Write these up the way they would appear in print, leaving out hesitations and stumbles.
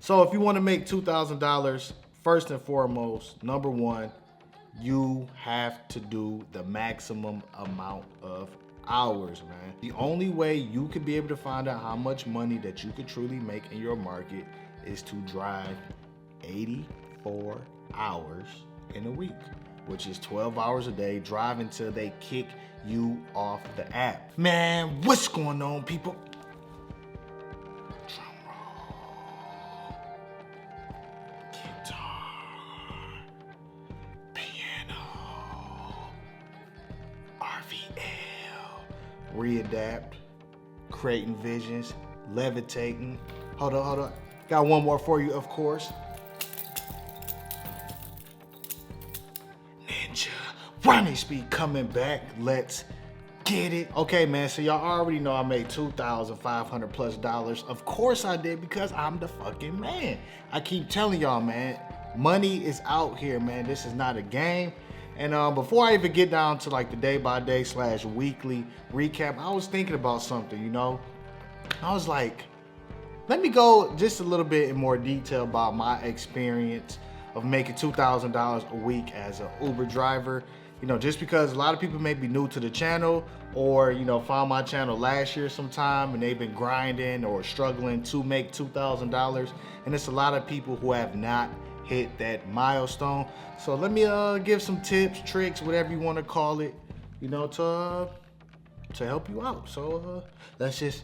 So if you want to make $2,000, first and foremost, number one, you have to do the maximum amount of hours, man. The only way you could be able to find out how much money that you could truly make in your market is to drive 84 hours in a week, which is 12 hours a day, drive until they kick you off the app. Man, what's going on, people? Drum roll. Guitar. Piano. RVL. Readapt. Creating visions. Levitating. Hold on. Got one more for you, of course. Running speed coming back. Let's get it. Okay, man, so y'all already know I made $2,500+ Of course I did, because I'm the fucking man. I keep telling y'all, man, money is out here, man. This is not a game. And before I even get down to like the day-by-day / weekly recap, I was thinking about something, you know? I was like, let me go just a little bit in more detail about my experience of making $2,000 a week as an Uber driver. You know, just because a lot of people may be new to the channel, or, you know, found my channel last year sometime and they've been grinding or struggling to make $2,000. And it's a lot of people who have not hit that milestone. So let me give some tips, tricks, whatever you want to call it, you know, to help you out. So let's just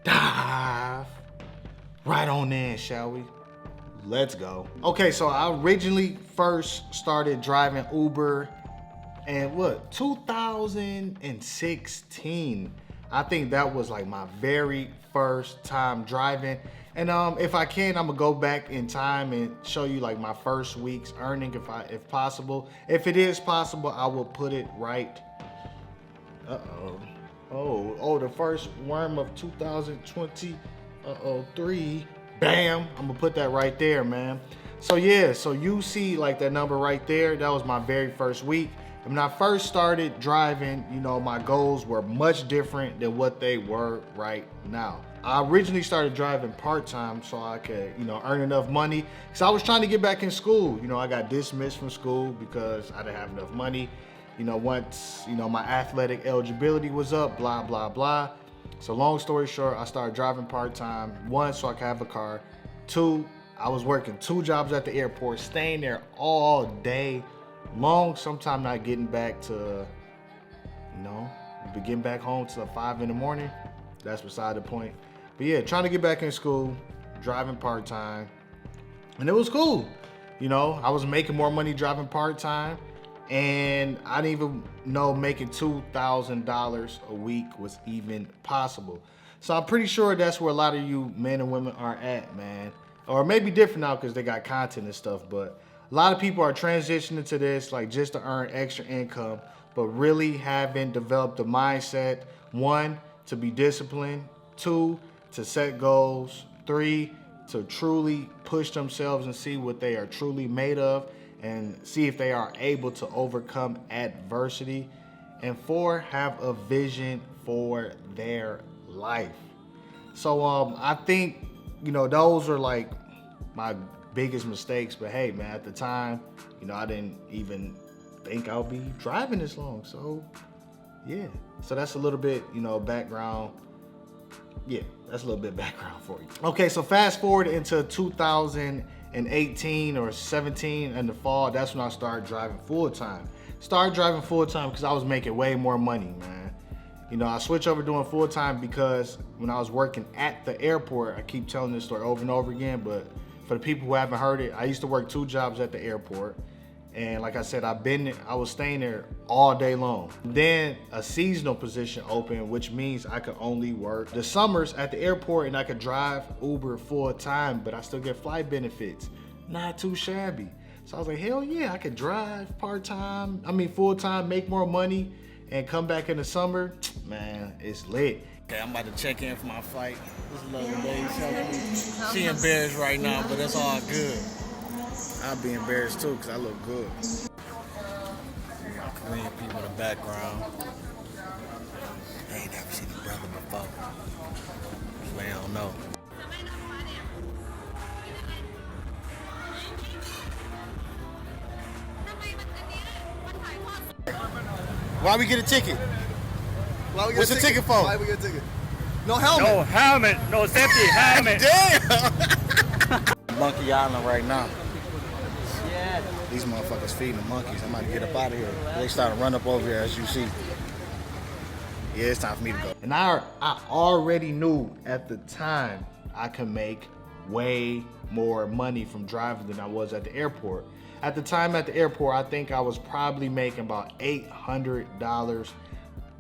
dive right on in, shall we? Let's go. Okay, so I originally first started driving Uber in 2016. I think that was like my very first time driving. And if I can, I'm gonna go back in time and show you like my first week's earning if possible. If it is possible, I will put it right. Oh, the first worm of 2023. Bam, I'm gonna put that right there, man. So yeah, so you see like that number right there, that was my very first week. And when I first started driving, you know, my goals were much different than what they were right now. I originally started driving part-time so I could, you know, earn enough money. So I was trying to get back in school. You know, I got dismissed from school because I didn't have enough money. You know, once, you know, my athletic eligibility was up, blah, blah, blah. So long story short, I started driving part-time. One, so I could have a car. Two, I was working 2 jobs at the airport, staying there all day long, sometimes not getting back to, you know, getting back home till 5 in the morning. That's beside the point. But yeah, trying to get back in school, driving part-time, and it was cool. You know, I was making more money driving part-time, and I didn't even know making $2,000 a week was even possible. So I'm pretty sure that's where a lot of you men and women are at, man. Or maybe different now because they got content and stuff, but a lot of people are transitioning to this like just to earn extra income, but really haven't developed the mindset, 1, to be disciplined, 2, to set goals, 3, to truly push themselves and see what they are truly made of, and see if they are able to overcome adversity, and 4, have a vision for their life. So I think, you know, those are like my biggest mistakes. But hey, man, at the time, you know, I didn't even think I'll be driving this long. So yeah, so that's a little bit, you know, background. Yeah, that's a little bit background for you. Okay, so fast forward into 2018 or 17 in the fall, that's when I started driving full-time. Started driving full-time because I was making way more money, man. You know, I switched over doing full-time because when I was working at the airport, I keep telling this story over and over again, but for the people who haven't heard it, I used to work 2 jobs at the airport. And like I said, I was staying there all day long. Then a seasonal position opened, which means I could only work the summers at the airport, and I could drive Uber full time, but I still get flight benefits. Not too shabby. So I was like, hell yeah, I could drive full time, make more money, and come back in the summer. Man, it's lit. Okay, I'm about to check in for my flight. This lovely lady telling me she embarrassed right now, but it's all good. I'll be embarrassed too, because I look good. Korean people in the background. They ain't never seen a brother before. So they don't know. Why we get a ticket? Why we get What's the ticket for? Why we get a ticket? No helmet. No helmet. No safety helmet. Damn! Monkey Island right now. Yeah. These motherfuckers feeding the monkeys. I'm about to get up out of here. They started to run up over here, as you see. Yeah, it's time for me to go. And I already knew at the time I could make way more money from driving than I was at the airport. At the time at the airport, I think I was probably making about $800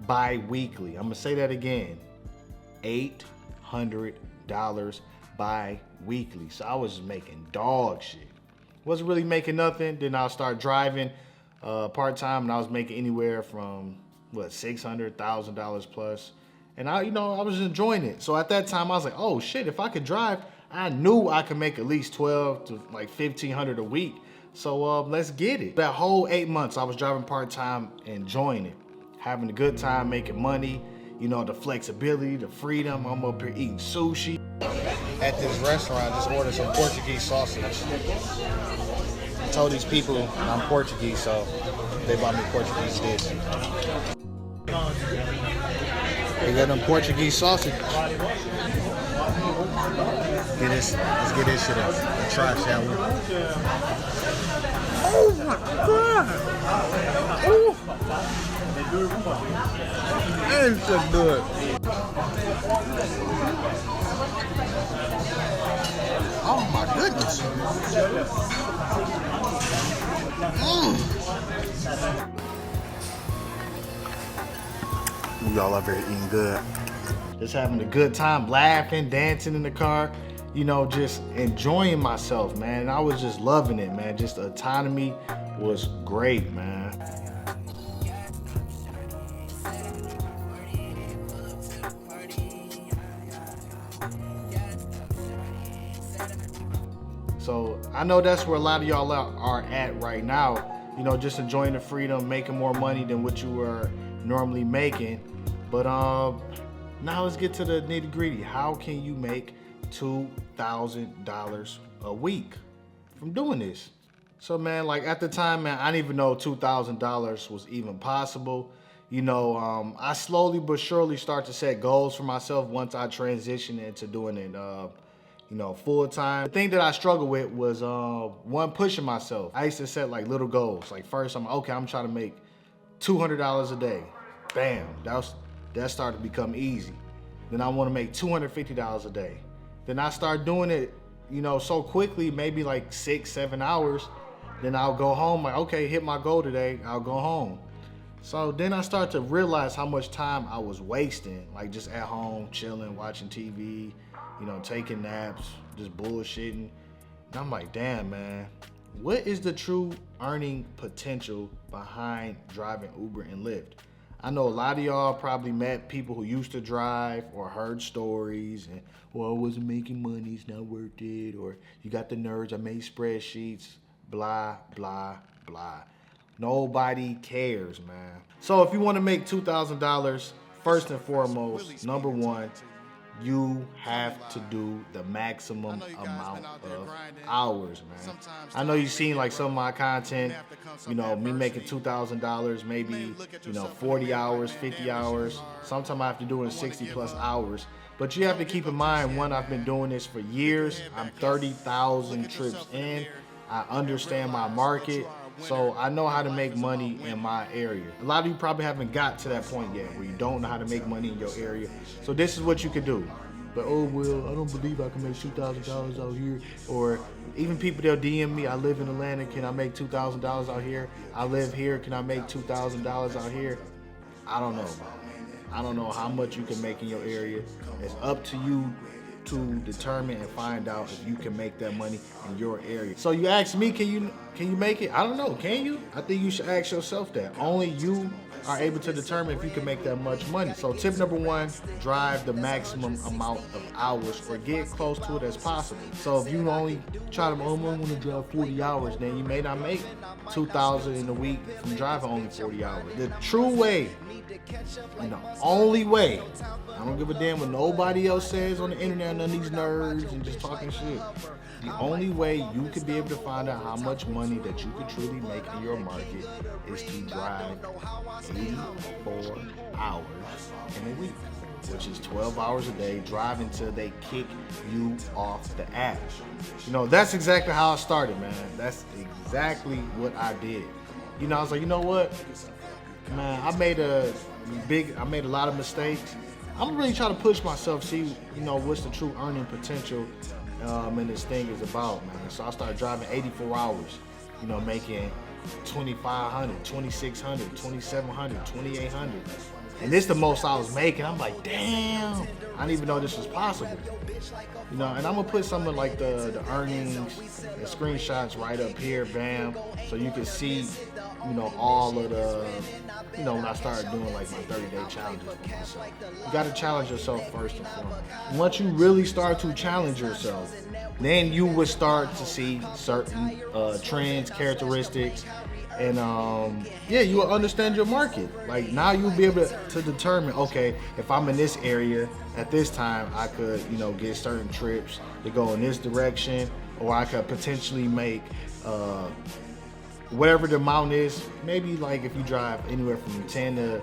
bi-weekly. I'm gonna say that again, $800 bi-weekly. So I was making dog shit. Wasn't really making nothing. Then I'll start driving part-time, and I was making anywhere from what, $600, $1,000 plus. And I was enjoying it. So at that time I was like, oh shit, if I could drive, I knew I could make at least 12 to like 1,500 a week. So let's get it. That whole 8 months I was driving part-time, enjoying it, having a good time, making money, the flexibility, the freedom. I'm up here eating sushi. At this restaurant, just ordered some Portuguese sausage. I told these people I'm Portuguese, so they bought me Portuguese dish. They got them Portuguese sausage. Let's get this shit up. Let's try, shall we? Oh my god! Oh! That is so good. Oh my goodness. Y'all up here eating good. Just having a good time, laughing, dancing in the car, just enjoying myself, man. And I was just loving it, man. Just autonomy was great, man. So I know that's where a lot of y'all are at right now, just enjoying the freedom, making more money than what you were normally making. But now let's get to the nitty gritty. How can you make $2,000 a week from doing this? So man, like at the time, man, I didn't even know $2,000 was even possible. I slowly but surely start to set goals for myself once I transitioned into doing it full time. The thing that I struggled with was one, pushing myself. I used to set like little goals. Like first I'm trying to make $200 a day. Bam, that started to become easy. Then I want to make $250 a day. Then I start doing it, so quickly, maybe like 6-7 hours. Then I'll go home, like, okay, hit my goal today, I'll go home. So then I start to realize how much time I was wasting, like just at home, chilling, watching TV, taking naps, just bullshitting. And I'm like, damn, man, what is the true earning potential behind driving Uber and Lyft? I know a lot of y'all probably met people who used to drive or heard stories and, well, I wasn't making money, it's not worth it, or you got the nerds, I made spreadsheets, blah, blah, blah. Nobody cares, man. So if you want to make $2,000, first and foremost, number one, you have to do the maximum amount of hours, man. I know you've seen like some of my content, me making $2,000, maybe, 40 hours, 50 hours. Sometimes I have to do it in 60 plus hours. But you have to keep in mind, one, I've been doing this for years. I'm 30,000 trips in. I understand my market. So I know how to make money in my area. A lot of you probably haven't got to that point yet where you don't know how to make money in your area. So this is what you could do. But oh, well, I don't believe I can make $2,000 out here. Or even people, they'll DM me, I live in Atlanta, can I make $2,000 out here? I live here, can I make $2,000 out here? I don't know. I don't know how much you can make in your area. It's up to you to determine and find out if you can make that money in your area. So you ask me, can you make it? I don't know, can you? I think you should ask yourself that. Only you are able to determine if you can make that much money. So tip number one, drive the maximum amount of hours or get close to it as possible. So if you only try to, I want to drive 40 hours, then you may not make $2,000 in a week from driving only 40 hours. The true way, and the only way, I don't give a damn what nobody else says on the internet, join none of these nerds and just talking shit. The only way you could be able to find out how much money that you could truly make in your market is to drive 84 hours in a week, which is 12 hours a day, drive until they kick you off the app. You know, that's exactly how I started, man. That's exactly what I did. You know, I was like, you know what? Man, I made a lot of mistakes. I'm really trying to push myself, see, you know, what's the true earning potential and this thing is about, man. So I started driving 84 hours, you know, making 2,500, 2,600, 2,700, 2,800. And this is the most I was making. I'm like, damn, I didn't even know this was possible. You know, and I'm gonna put some of like the earnings and screenshots right up here, bam, so you can see, you know, all of the, you know, when I started doing like my 30-day challenges for myself. You gotta challenge yourself first and foremost. Once you really start to challenge yourself, then you would start to see certain trends, characteristics, and yeah, you will understand your market. Like now you'll be able to determine, okay, if I'm in this area at this time, I could, you know, get certain trips to go in this direction, or I could potentially make whatever the amount is. Maybe like if you drive anywhere from 10 to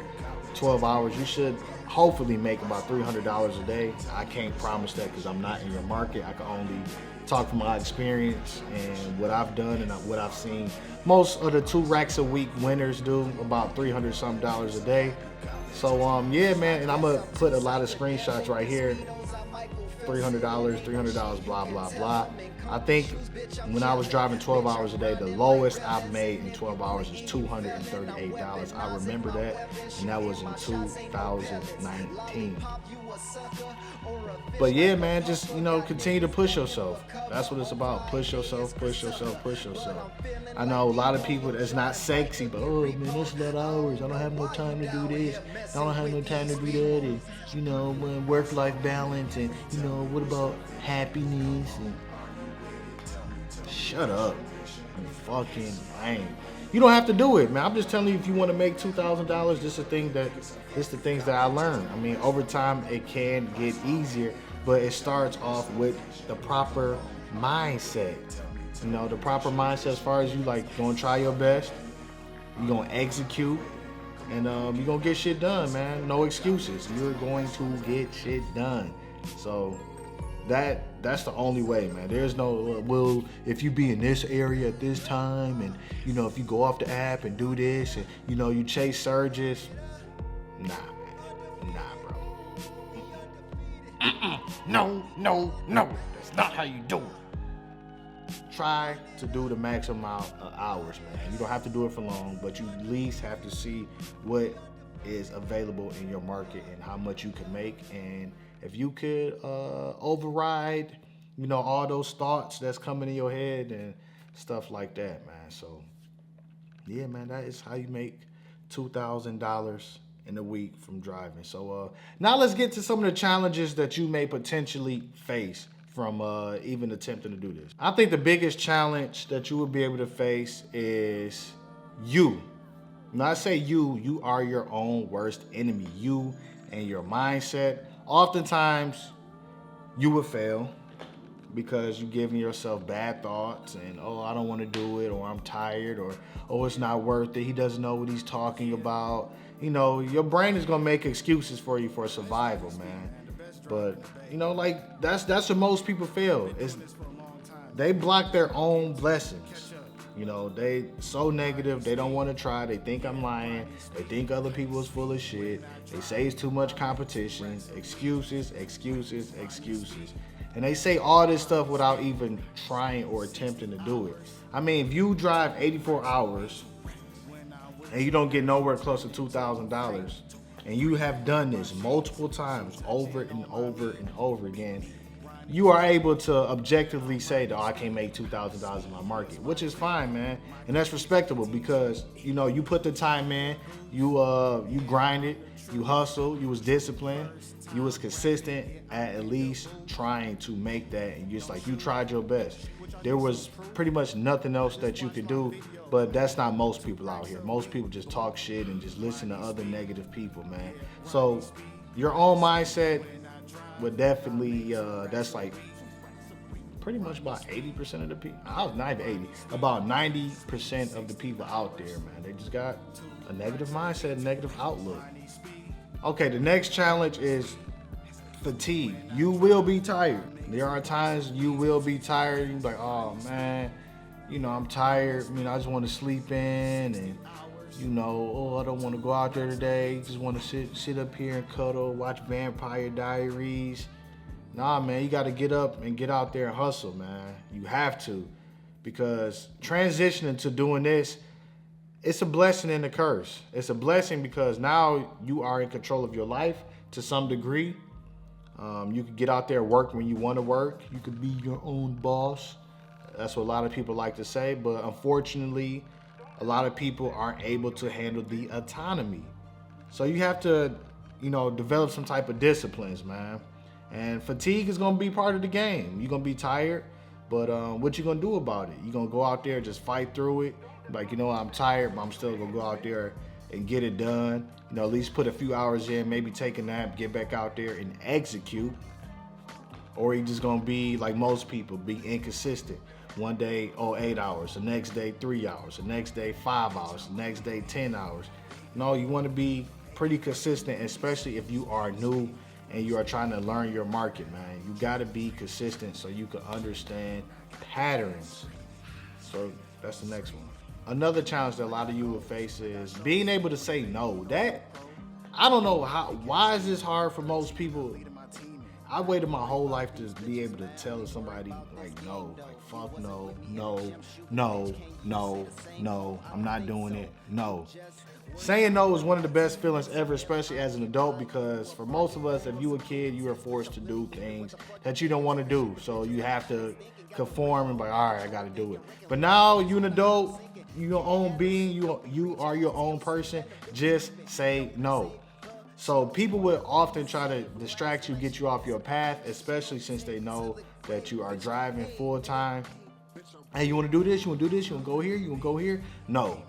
12 hours, you should hopefully make about $300 a day. I can't promise that because I'm not in your market. I can only talk from my experience and what I've done and what I've seen. Most of the 2 racks a week winners do about $300 something a day. So yeah, man, and I'm gonna put a lot of screenshots right here. $300, blah, blah, blah. I think when I was driving 12 hours a day, the lowest I've made in 12 hours is $238. I remember that, and that was in 2019. But yeah, man, just, you know, continue to push yourself. That's what it's about. Push yourself, push yourself, push yourself. I know a lot of people, it's not sexy, but oh man, that's a lot of hours. I don't have no time to do this. I don't have no time to do that. And, you know, work-life balance, and, you know, what about happiness? And shut up, you fucking lame. You don't have to do it, man. I'm just telling you, if you want to make $2,000, this is the things that I learned. I mean, over time it can get easier, but it starts off with the proper mindset. You know, the proper mindset as far as you like gonna try your best, you're gonna execute, and you're gonna get shit done, man. No excuses. You're going to get shit done. So that's the only way, man. There's no, well, if you be in this area at this time, and, you know, if you go off the app and do this, and, you know, you chase surges. Nah, man. Nah, bro. No. That's not how you do it. Try to do the maximum amount of hours, man. You don't have to do it for long, but you at least have to see what is available in your market and how much you can make. And if you could override, you know, all those thoughts that's coming in your head and stuff like that, man. So yeah, man, that is how you make $2,000 in a week from driving. So now let's get to some of the challenges that you may potentially face from even attempting to do this. I think the biggest challenge that you will be able to face is you. When I say you are your own worst enemy. You and your mindset. Oftentimes, you will fail because you're giving yourself bad thoughts and, oh, I don't want to do it, or I'm tired, or, oh, it's not worth it. He doesn't know what he's talking about. You know, your brain is going to make excuses for you for survival, man. But, you know, like, that's where most people fail. They block their own blessings. You know, they so negative, they don't want to try. They think I'm lying. They think other people is full of shit. They say it's too much competition. Excuses. And they say all this stuff without even trying or attempting to do it. I mean, if you drive 84 hours and you don't get nowhere close to $2,000, and you have done this multiple times over and over again, you are able to objectively say that, oh, I can't make $2,000 in my market, which is fine, man. And that's respectable because, you know, you put the time in, you grinded, you hustled, you was disciplined, you was consistent at least trying to make that, and just like you tried your best. There was pretty much nothing else that you could do, but that's not most people out here. Most people just talk shit and just listen to other negative people, man. So your own mindset, would definitely, that's like pretty much about 80% of the people, not even 80, about 90% of the people out there, man. They just got a negative mindset, negative outlook. Okay, the next challenge is fatigue. You will be tired. There are times you will be tired. You're like, oh man, I'm tired. I just want to sleep in, and oh, I don't want to go out there today. Just want to sit up here and cuddle, watch Vampire Diaries. Nah, man, you got to get up and get out there and hustle, man. You have to, because transitioning to doing this, it's a blessing and a curse. It's a blessing because now you are in control of your life to some degree. You can get out there and work when you want to work. You could be your own boss. That's what a lot of people like to say, but unfortunately, a lot of people aren't able to handle the autonomy. So you have to, develop some type of disciplines, man. And fatigue is gonna be part of the game. You're gonna be tired, but what you gonna do about it? You're gonna go out there, just fight through it. Like, I'm tired, but I'm still gonna go out there and get it done. At least put a few hours in, maybe take a nap, get back out there and execute. Or you just gonna be like most people, be inconsistent. One day, 8 hours. The next day, 3 hours. The next day, 5 hours. The next day, 10 hours. No, you wanna be pretty consistent, especially if you are new and you are trying to learn your market, man. You gotta be consistent so you can understand patterns. So that's the next one. Another challenge that a lot of you will face is being able to say no. I don't know why is this hard for most people? I waited my whole life to be able to tell somebody like no, like fuck no, I'm not doing it, no. Saying no is one of the best feelings ever, especially as an adult, because for most of us, if you a kid, you are forced to do things that you don't want to do. So you have to conform and be like, all right, I got to do it. But now you an adult, you your own being, you are your own person, just say no. So people will often try to distract you, get you off your path, especially since they know that you are driving full time. Hey, you want to do this? You want to do this? You want to go here? You want to go here? No.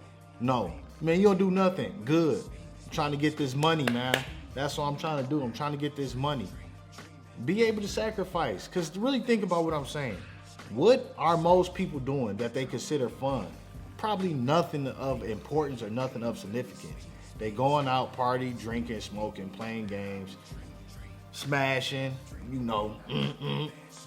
Man, you don't do nothing. Good. I'm trying to get this money, man. That's what I'm trying to do. I'm trying to get this money. Be able to sacrifice. Because really think about what I'm saying. What are most people doing that they consider fun? Probably nothing of importance or nothing of significance. They going out, party, drinking, smoking, playing games, smashing,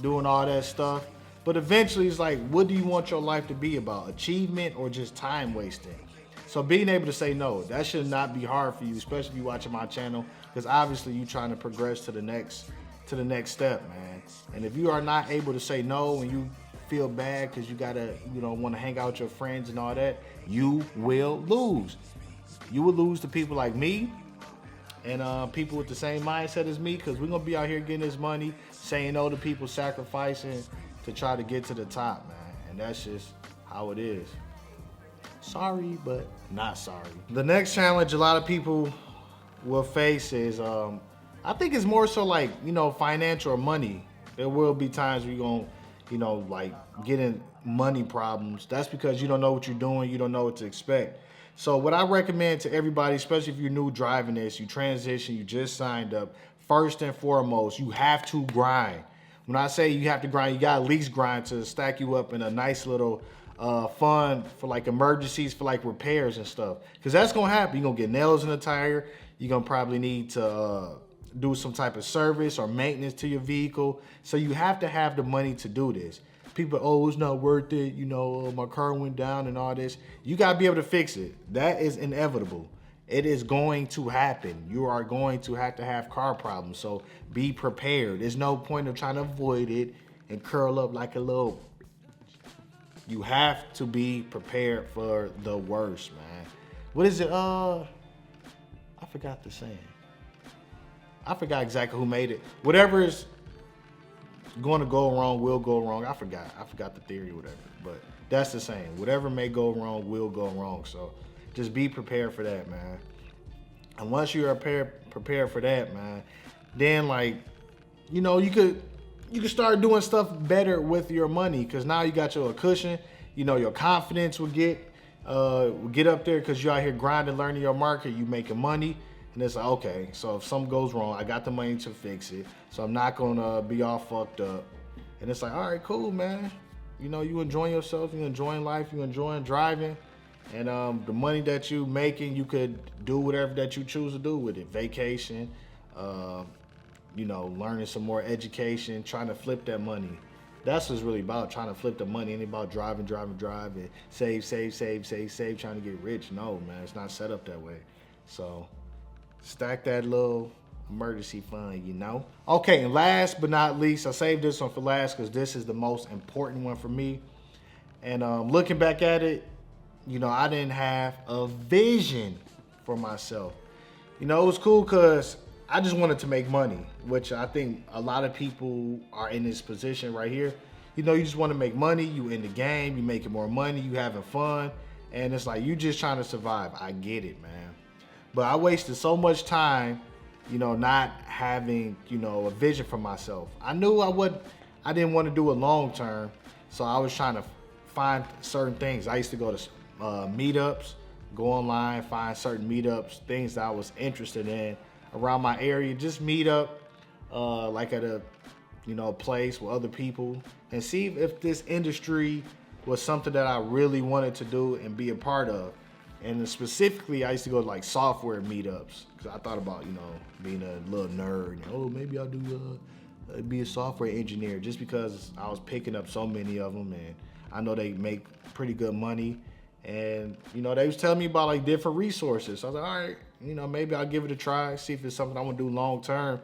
doing all that stuff. But eventually it's like, what do you want your life to be about? Achievement or just time wasting? So being able to say no, that should not be hard for you, especially if you're watching my channel, because obviously you're trying to progress to the next step, man. And if you are not able to say no and you feel bad because you gotta, want to hang out with your friends and all that, you will lose. You will lose to people like me and people with the same mindset as me, because we're gonna be out here getting this money, saying no to people, sacrificing to try to get to the top, man. And that's just how it is. Sorry, but not sorry. The next challenge a lot of people will face is, I think it's more so like, financial or money. There will be times where you're gonna, like getting money problems. That's because you don't know what you're doing. You don't know what to expect. So what I recommend to everybody, especially if you're new driving this, you transition, you just signed up, first and foremost, you have to grind. When I say you have to grind, you gotta at least grind to stack you up in a nice little fund for like emergencies, for like repairs and stuff. Because that's gonna happen. You're gonna get nails in the tire. You're gonna probably need to do some type of service or maintenance to your vehicle. So you have to have the money to do this. People, oh, it's not worth it. My car went down and all this. You gotta be able to fix it. That is inevitable. It is going to happen. You are going to have car problems. So be prepared. There's no point of trying to avoid it and curl up like a little. You have to be prepared for the worst, man. What is it? I forgot the saying. I forgot exactly who made it. Whatever is going to go wrong will go wrong. I forgot the theory or whatever. But that's the saying. Whatever may go wrong will go wrong. So just be prepared for that, man. And once you are prepared for that, man, then you could start doing stuff better with your money, because now you got your cushion. Your confidence will get up there because you're out here grinding, learning your market, you making money. And it's like, okay, so if something goes wrong, I got the money to fix it. So I'm not gonna be all fucked up. And it's like, all right, cool, man. You know, you enjoying yourself, you enjoying life, you enjoying driving. And the money that you making, you could do whatever that you choose to do with it. Vacation, you know, learning some more education, trying to flip that money. That's what it's really about, trying to flip the money. It ain't about driving, and save, trying to get rich. No, man, it's not set up that way. So stack that little emergency fund, you know? Okay, and last but not least, I saved this one for last because this is the most important one for me. And looking back at it, you know, I didn't have a vision for myself. You know, it was cool because I just wanted to make money, which I think a lot of people are in this position right here. You know, you just want to make money, you in the game, you making more money, you having fun, and it's like you just trying to survive. I get it, man. But I wasted so much time, you know, not having, you know, a vision for myself. I knew I didn't want to do it long term, so I was trying to find certain things. I used to go to meetups, go online, find certain meetups, things that I was interested in around my area. Just meet up, like at a, you know, place with other people, and see if this industry was something that I really wanted to do and be a part of. And specifically, I used to go to like software meetups because I thought about, you know, being a little nerd. And, oh, maybe I'll do be a software engineer, just because I was picking up so many of them, and I know they make pretty good money. And, you know, they was telling me about like different resources. So I was like, all right, you know, maybe I'll give it a try, see if it's something I want to do long term.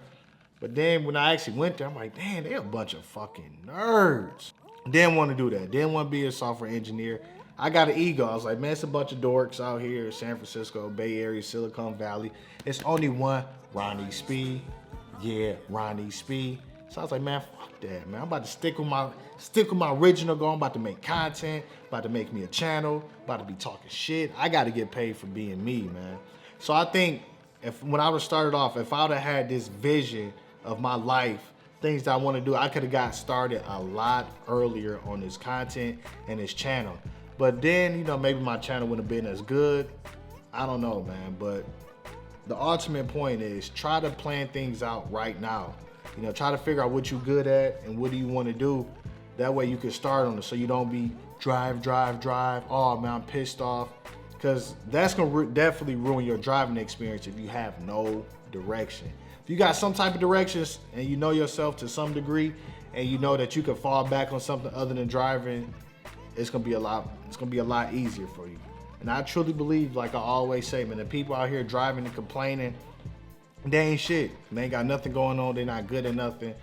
But then when I actually went there, I'm like, damn, they're a bunch of fucking nerds. Didn't want to do that. Didn't want to be a software engineer. I got an ego. I was like, man, it's a bunch of dorks out here in San Francisco, Bay Area, Silicon Valley. It's only one, Ronnie Spee. Yeah, Ronnie Spee. So I was like, man, fuck that, man. I'm about to stick with my original goal. I'm about to make content, about to make me a channel, about to be talking shit. I got to get paid for being me, man. So I think when I was started off, if I would have had this vision of my life, things that I want to do, I could have got started a lot earlier on this content and this channel. But then, you know, maybe my channel wouldn't have been as good. I don't know, man. But the ultimate point is try to plan things out right now. You know, try to figure out what you're good at and what do you want to do. That way you can start on it, so you don't be drive. Oh, man, I'm pissed off. Because that's going to definitely ruin your driving experience if you have no direction. If you got some type of directions and you know yourself to some degree, and you know that you can fall back on something other than driving, it's gonna be a lot easier for you. And I truly believe, like I always say, man, the people out here driving and complaining, they ain't shit. They ain't got nothing going on. They're not good at nothing.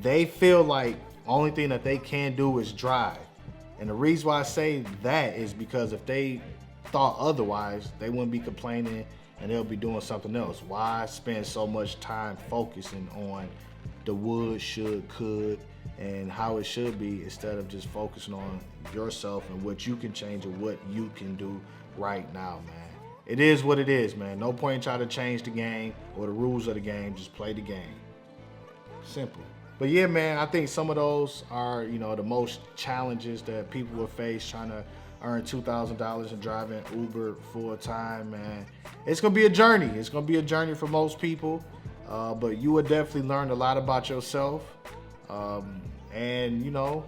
They feel like only thing that they can do is drive. And the reason why I say that is because if they thought otherwise, they wouldn't be complaining and they'll be doing something else. Why spend so much time focusing on the would, should, could, and how it should be, instead of just focusing on yourself and what you can change and what you can do right now, man. It is what it is, man. No point in trying to change the game or the rules of the game. Just play the game. Simple. But yeah, man, I think some of those are, you know, the most challenges that people will face trying to earn $2,000 and driving Uber full time, man. It's gonna be a journey. It's gonna be a journey for most people, but you will definitely learn a lot about yourself. And you know,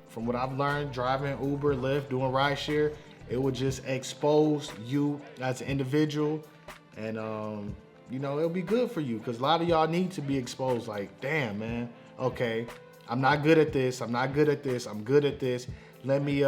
from what I've learned, driving Uber, Lyft, doing rideshare, it will just expose you as an individual, and you know, it'll be good for you, because a lot of y'all need to be exposed. Like, damn, man, okay, I'm not good at this. I'm not good at this. I'm good at this. Let me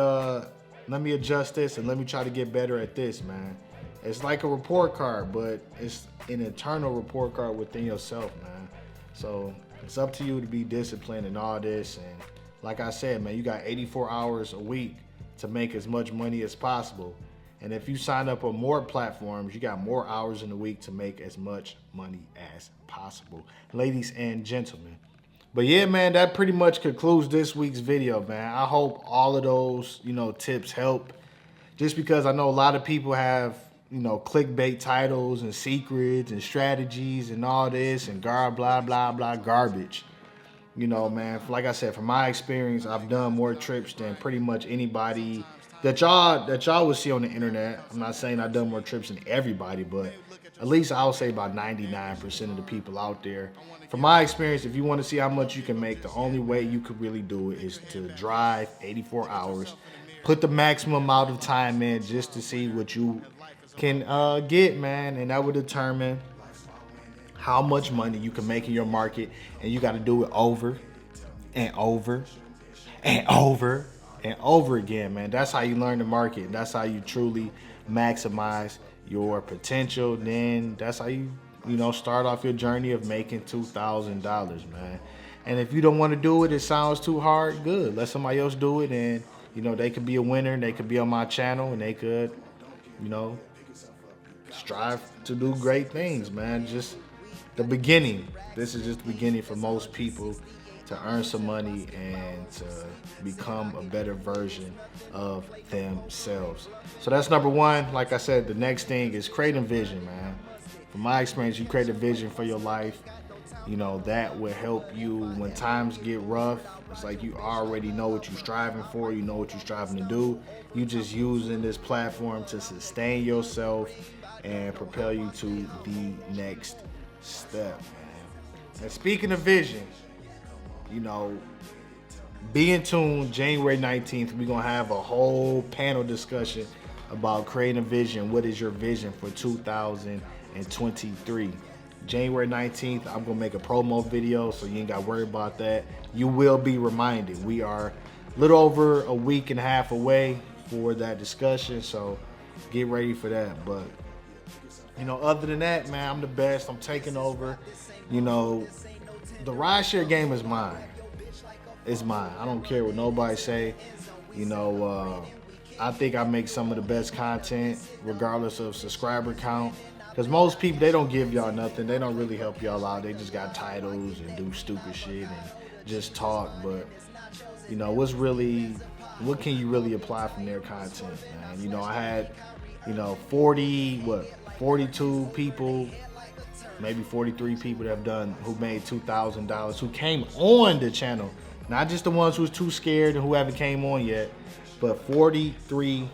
adjust this and let me try to get better at this, man. It's like a report card, but it's an internal report card within yourself, man. So it's up to you to be disciplined in all this. And like I said, man, you got 84 hours a week to make as much money as possible. And if you sign up on more platforms, you got more hours in the week to make as much money as possible, ladies and gentlemen. But yeah, man, that pretty much concludes this week's video, man. I hope all of those, you know, tips help. Just because I know a lot of people have, you know, clickbait titles and secrets and strategies and all this and blah, blah, blah, garbage. You know, man, like I said, from my experience, I've done more trips than pretty much anybody that y'all would see on the internet. I'm not saying I've done more trips than everybody, but at least I would say about 99% of the people out there. From my experience, if you want to see how much you can make, the only way you could really do it is to drive 84 hours, put the maximum amount of time in just to see what you can get, man, and that would determine how much money you can make in your market. And you got to do it over and over and over and over again, man. That's how you learn the market. That's how you truly maximize your potential. Then that's how you start off your journey of making $2,000, man. And if you don't want to do it, it sounds too hard, good. Let somebody else do it, and they could be a winner, and they could be on my channel, and they could, strive to do great things, man. Just the beginning. This is just the beginning for most people to earn some money and to become a better version of themselves. So that's number one. Like I said, the next thing is creating vision, man. From my experience, you create a vision for your life. That will help you when times get rough. It's like you already know what you're striving for. You know what you're striving to do. You just using this platform to sustain yourself and propel you to the next step, man. And speaking of vision, be in tune. January 19th, we're going to have a whole panel discussion about creating a vision. What is your vision for 2023? January 19th, I'm going to make a promo video, so you ain't got to worry about that. You will be reminded. We are a little over a week and a half away for that discussion, so get ready for that. But, other than that, man, I'm the best. I'm taking over. The rideshare game is mine. It's mine. I don't care what nobody say. I think I make some of the best content, regardless of subscriber count. Because most people, they don't give y'all nothing. They don't really help y'all out. They just got titles and do stupid shit and just talk. But, what can you really apply from their content, man? I had, 42 people, maybe 43 people who made $2,000, who came on the channel. Not just the ones who's too scared and who haven't came on yet, but 43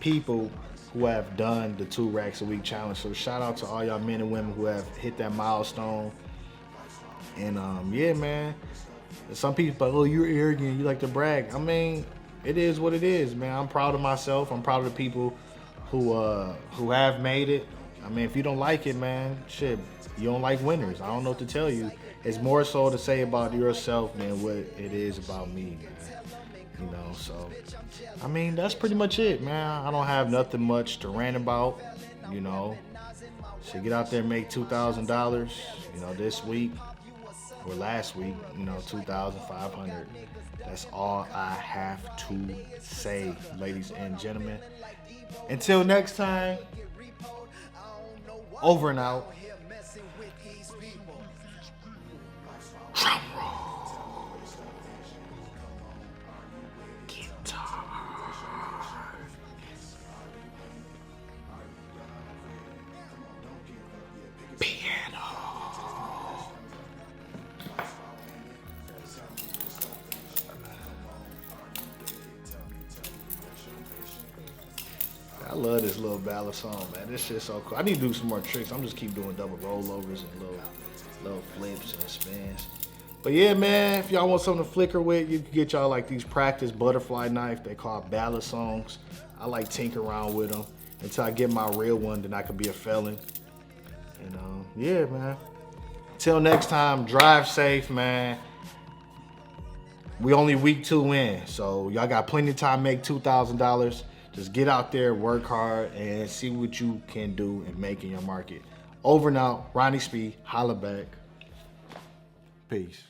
people who have done the 2 racks a week challenge. So shout out to all y'all men and women who have hit that milestone. And yeah, man. Some people are like, oh, you're arrogant, you like to brag. I mean, it is what it is, man. I'm proud of myself. I'm proud of the people who have made it. I mean, if you don't like it, man, shit, you don't like winners. I don't know what to tell you. It's more so to say about yourself than what it is about me, man. So, I mean, that's pretty much it, man. I don't have nothing much to rant about, So get out there and make $2,000, this week or last week, $2,500. That's all I have to say, ladies and gentlemen. Until next time, over and out. Drum roll. Guitar. Piano. I love this little ballad song, man. This shit's so cool. I need to do some more tricks. I'm just keep doing double rollovers and little flips and spins. But yeah, man, if y'all want something to flicker with, you can get y'all like these practice butterfly knife. They call ballad songs. I like tinker around with them until I get my real one, then I can be a felon. And yeah, man. Till next time, drive safe, man. We only week 2 in, so y'all got plenty of time to make $2,000. Just get out there, work hard, and see what you can do and make in your market. Over and out. Ronnie Spee, holla back. Peace.